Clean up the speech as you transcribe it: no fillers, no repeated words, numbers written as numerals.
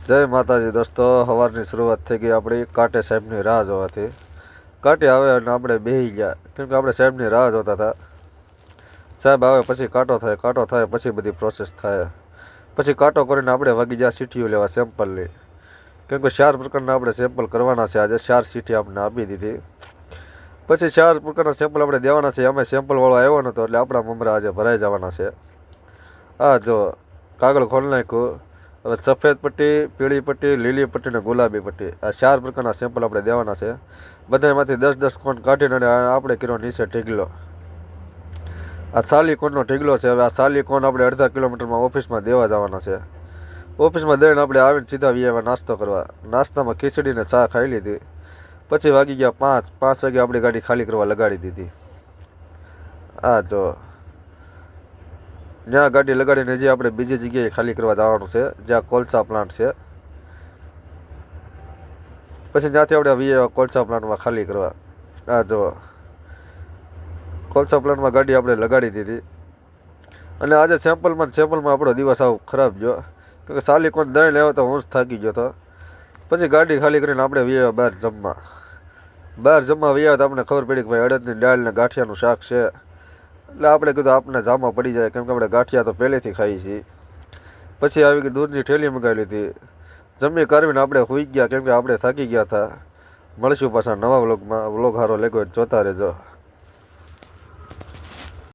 જય માતાજી દોસ્તો, સવારની શરૂઆત થઈ ગઈ આપણી કાંટે સાહેબની રાહ જોવાથી. કાંટે આવે અને આપણે બેસી ગયા, કેમ કે આપણે સાહેબની રાહ જોતા હતા. સાહેબ આવે પછી કાંટો થાય પછી બધી પ્રોસેસ થાય. પછી કાંટો કરીને આપણે વાગી ગયા સીટીઓ લેવા સેમ્પલની, કેમ કે 4 પ્રકારના આપણે સેમ્પલ કરવાના છે. આજે 4 સીટી આપણે આપી દીધી. પછી 4 પ્રકારના સેમ્પલ આપણે દેવાના છે. અમે સેમ્પલવાળો આવ્યો નહોતો એટલે આપણા મમરા આજે ભરાઈ જવાના છે. આ જો કાગળ ખોલી નાખ્યું. હવે સફેદ પટ્ટી, પીળી પટ્ટી, લીલી પટ્ટી અને ગુલાબી પટ્ટી, આ 4 પ્રકારના સેમ્પલ આપણે દેવાના છે. બધામાંથી 10-10 કોન કાઢીને અને આપણે કર્યો નીચે ઢીગલો. આ સાલી કોનનો ઢીગલો છે. હવે આ સાલી કોન આપણે અડધા કિલોમીટરમાં ઓફિસમાં દેવા જવાના છે. ઓફિસમાં દઈને આપણે આવીને સીધા આવ્યા નાસ્તો કરવા. નાસ્તામાં ખીચડીને ચા ખાઈ લીધી. પછી વાગી ગયા 5 વાગે આપણી ગાડી ખાલી કરવા લગાડી દીધી. આ જો ત્યાં ગાડી લગાડીને હજી આપણે બીજી જગ્યાએ ખાલી કરવા જવાનું છે, જ્યાં કોલસા પ્લાન્ટ છે. પછી ત્યાંથી આપણે વી કોલસા પ્લાન્ટમાં ખાલી કરવા. આ જો કોલસા પ્લાન્ટમાં ગાડી આપણે લગાડી દીધી. અને આજે સેમ્પલમાં આપણો દિવસ આવું ખરાબ ગયો, કેમકે સાલી કોણ દહીં લેવો તો હું જ થાકી ગયો હતો. પછી ગાડી ખાલી કરીને આપણે વી બહાર જમવા. બહાર જમવા વી તો આપણને ખબર પડી કે ભાઈ અડદની દાળ ને ગાંઠિયાનું શાક છે. એટલે આપણે કીધું આપણને જામા પડી જાય, કેમ કે આપણે ગાંઠિયા તો પહેલેથી ખાઈએ છીએ. પછી આવી ગઈ દૂધની ઠેલી મંગાવી લીધી. જમી કરવીને આપણે સૂઈ ગયા, કેમ કે આપણે થાકી ગયા હતા. મળીશું પાછા નવા વ્લોગમાં. વ્લોગ સારો લાગ્યો જોતા રહેજો.